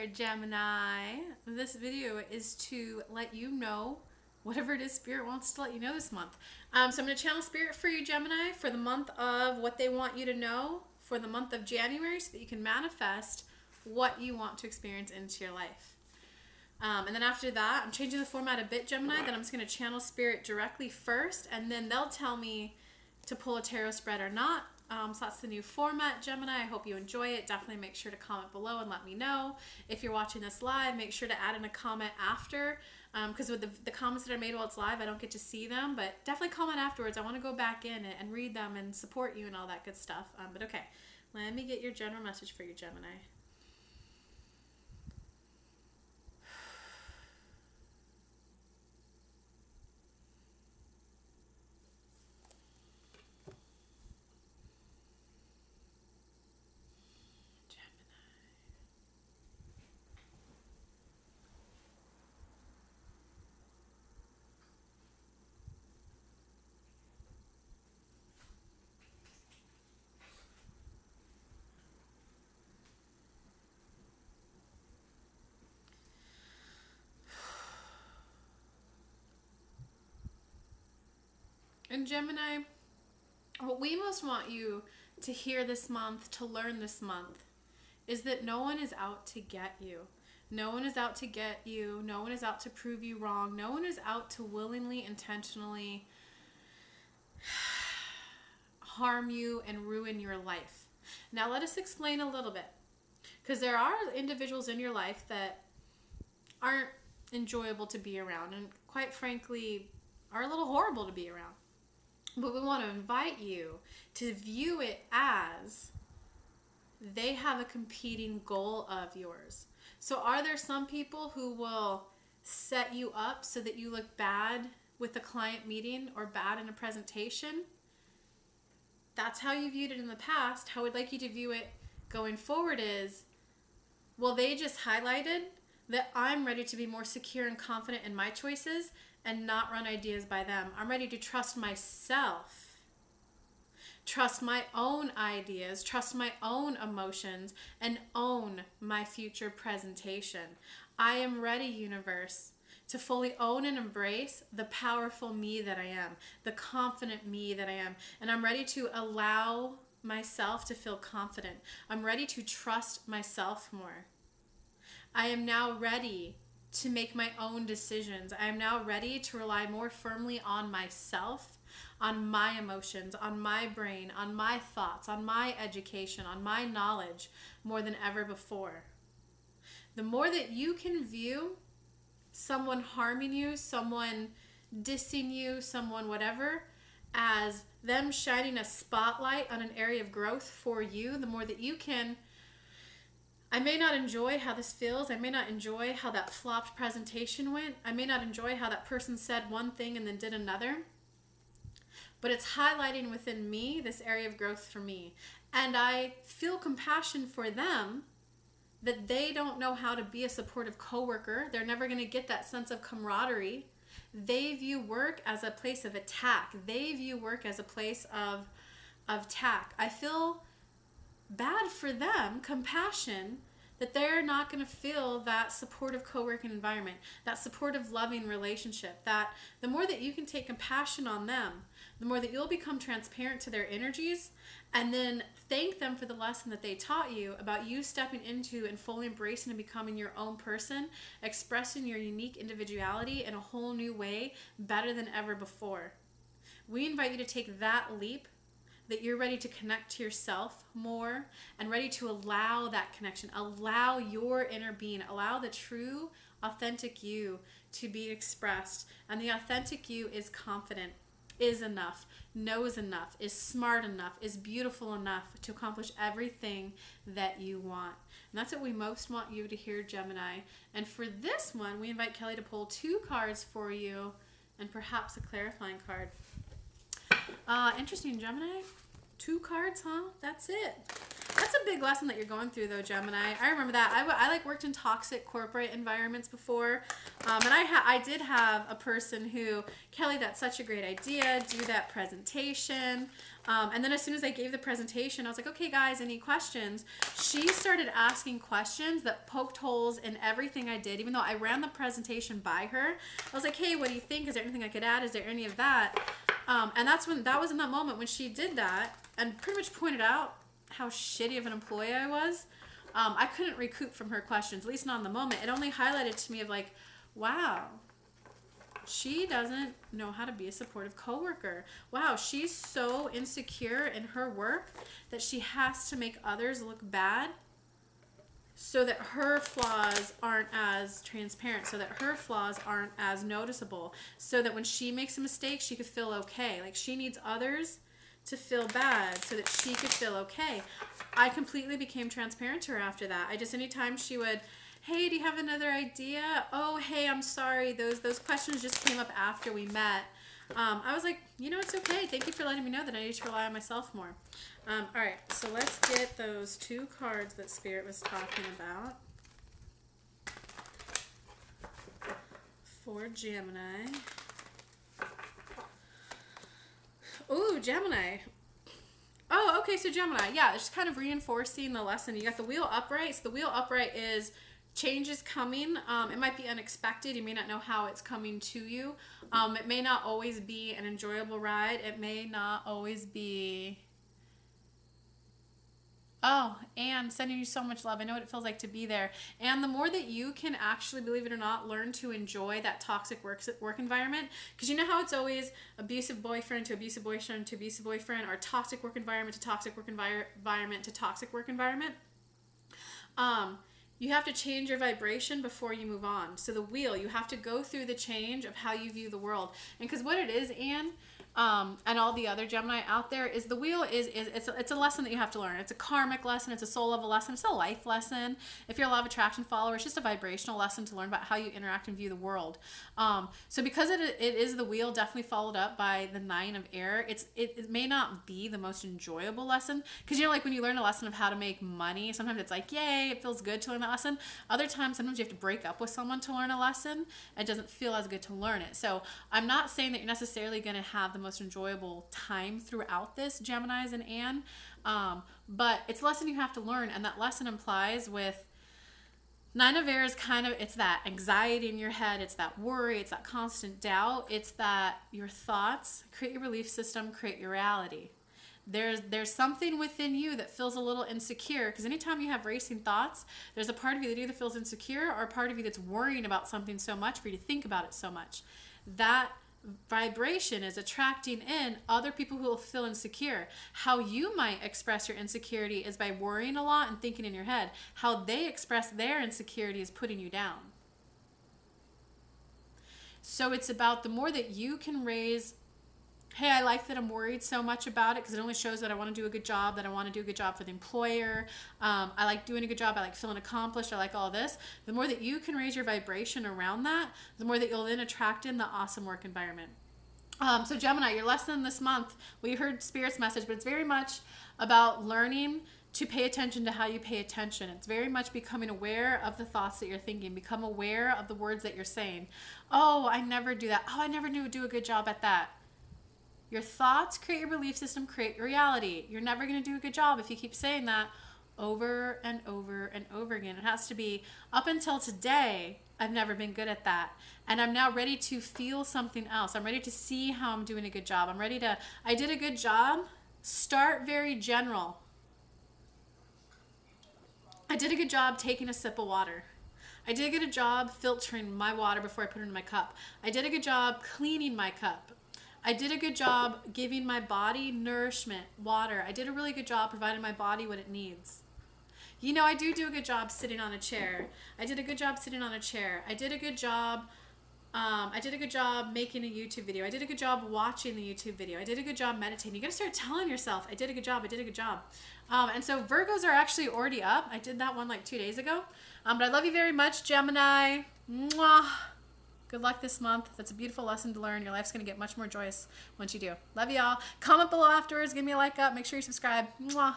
there, Gemini. This video is to let you know whatever it is Spirit wants to let you know this month. So I'm going to channel Spirit for you, Gemini, for the month of what they want you to know for the month of January so that you can manifest what you want to experience into your life. And then after that, I'm changing the format a bit, Gemini. Then I'm just going to channel Spirit directly first, and then they'll tell me to pull a tarot spread or not. So that's the new format, Gemini. I hope you enjoy it. Definitely make sure to comment below and let me know. If you're watching this live, make sure to add in a comment after, because with the comments that are made while it's live, I don't get to see them, but definitely comment afterwards. I want to go back in and read them and support you and all that good stuff. But okay, let me get your general message for you, Gemini. And Gemini, what we most want you to hear this month, to learn this month, is that no one is out to get you. No one is out to get you. No one is out to prove you wrong. No one is out to willingly, intentionally harm you and ruin your life. Now let us explain a little bit, because there are individuals in your life that aren't enjoyable to be around and quite frankly are a little horrible to be around. But we want to invite you to view it as they have a competing goal of yours. So are there some people who will set you up so that you look bad with a client meeting or bad in a presentation? That's how you viewed it in the past. How I'd like you to view it going forward is, well, they just highlighted that I'm ready to be more secure and confident in my choices and not run ideas by them. I'm ready to trust myself, trust my own ideas, trust my own emotions, and own my future presentation. I am ready, universe, to fully own and embrace the powerful me that I am, the confident me that I am, and I'm ready to allow myself to feel confident. I'm ready to trust myself more. I am now ready to make my own decisions. I am now ready to rely more firmly on myself, on my emotions, on my brain, on my thoughts, on my education, on my knowledge more than ever before. The more that you can view someone harming you, someone dissing you, someone whatever, as them shining a spotlight on an area of growth for you, the more that you can, I may not enjoy how this feels. I may not enjoy how that flopped presentation went. I may not enjoy how that person said one thing and then did another. But it's highlighting within me this area of growth for me. And I feel compassion for them that they don't know how to be a supportive coworker. They're never going to get that sense of camaraderie. They view work as a place of attack. They view work as a place of attack. I feel bad for them, compassion, that they're not going to feel that supportive co-working environment, that supportive loving relationship, that the more that you can take compassion on them, the more that you'll become transparent to their energies and then thank them for the lesson that they taught you about you stepping into and fully embracing and becoming your own person, expressing your unique individuality in a whole new way, better than ever before. We invite you to take that leap, that you're ready to connect to yourself more and ready to allow that connection, allow your inner being, allow the true, authentic you to be expressed. And the authentic you is confident, is enough, knows enough, is smart enough, is beautiful enough to accomplish everything that you want. And that's what we most want you to hear, Gemini. And for this one, we invite Kelly to pull 2 cards for you and perhaps a clarifying card. Interesting, Gemini. 2 cards, huh? That's it. That's That's a big lesson that you're going through, though, Gemini. I remember that. I like worked in toxic corporate environments before, and I did have a person who, Kelly, that's such a great idea. Do that presentation. And then as soon as I gave the presentation, I was like, okay, guys, any questions? She started asking questions that poked holes in everything I did, even though I ran the presentation by her. I was like, hey, what do you think? Is there anything I could add? Is there any of that? And that was in that moment when she did that and pretty much pointed out how shitty of an employee I was. I couldn't recoup from her questions, at least not in the moment. It only highlighted to me of like, wow, she doesn't know how to be a supportive coworker. Wow, she's so insecure in her work that she has to make others look bad so that her flaws aren't as transparent, so that her flaws aren't as noticeable, so that when she makes a mistake, she could feel okay. Like, she needs others to feel bad so that she could feel okay. I completely became transparent to her after that. Anytime she would, hey, do you have another idea? Oh, hey, I'm sorry. Those questions just came up after we met. I was like, you know, it's okay. Thank you for letting me know that I need to rely on myself more. All right, so let's get those 2 cards that Spirit was talking about for Gemini. Ooh, Gemini. Oh, okay, so Gemini. Yeah, it's just kind of reinforcing the lesson. You got the wheel upright. So the wheel upright is change is coming. It might be unexpected. You may not know how it's coming to you. It may not always be an enjoyable ride. It may not always be... Oh, and sending you so much love. I know what it feels like to be there. And the more that you can actually, believe it or not, learn to enjoy that toxic work environment, because you know how it's always abusive boyfriend to abusive boyfriend to abusive boyfriend, or toxic work environment to toxic work environment to toxic work environment. You have to change your vibration before you move on. So the wheel, you have to go through the change of how you view the world. And because what it is, Anne, and all the other Gemini out there, is the wheel it's a lesson that you have to learn. It's a karmic lesson. It's a soul level lesson. It's a life lesson. If you're a law of attraction follower, it's just a vibrational lesson to learn about how you interact and view the world. So because it is the wheel, definitely followed up by the 9 of air, it may not be the most enjoyable lesson, because you know, like when you learn a lesson of how to make money, sometimes it's like, yay, it feels good to learn that lesson. Other times, sometimes you have to break up with someone to learn a lesson. It doesn't feel as good to learn it. So I'm not saying that you're necessarily going to have the most enjoyable time throughout this, Geminis and Anne, but it's a lesson you have to learn, and that lesson implies with 9 of air is kind of, it's that anxiety in your head, it's that worry, it's that constant doubt, it's that your thoughts create your belief system, create your reality. There's something within you that feels a little insecure, because anytime you have racing thoughts, there's a part of you that either feels insecure or a part of you that's worrying about something so much for you to think about it so much. That vibration is attracting in other people who will feel insecure. How you might express your insecurity is by worrying a lot and thinking in your head. How they express their insecurity is putting you down. So it's about the more that you can raise, hey, I like that I'm worried so much about it because it only shows that I want to do a good job, that I want to do a good job for the employer. I like doing a good job. I like feeling accomplished. I like all this. The more that you can raise your vibration around that, the more that you'll then attract in the awesome work environment. So Gemini, your lesson this month, we heard Spirit's message, but it's very much about learning to pay attention to how you pay attention. It's very much becoming aware of the thoughts that you're thinking. Become aware of the words that you're saying. Oh, I never do that. Oh, I never do a good job at that. Your thoughts create your belief system, create your reality. You're never going to do a good job if you keep saying that over and over and over again. It has to be, up until today, I've never been good at that. And I'm now ready to feel something else. I'm ready to see how I'm doing a good job. I did a good job. Start very general. I did a good job taking a sip of water. I did a good job filtering my water before I put it in my cup. I did a good job cleaning my cup. I did a good job giving my body nourishment, water. I did a really good job providing my body what it needs. You know, I do a good job sitting on a chair. I did a good job sitting on a chair. I did a good job making a YouTube video. I did a good job watching the YouTube video. I did a good job meditating. You got to start telling yourself, I did a good job. I did a good job. And so Virgos are actually already up. I did that one like 2 days ago. But I love you very much, Gemini. Mwah. Good luck this month. That's a beautiful lesson to learn. Your life's going to get much more joyous once you do. Love y'all. Comment below afterwards. Give me a like up. Make sure you subscribe. Mwah.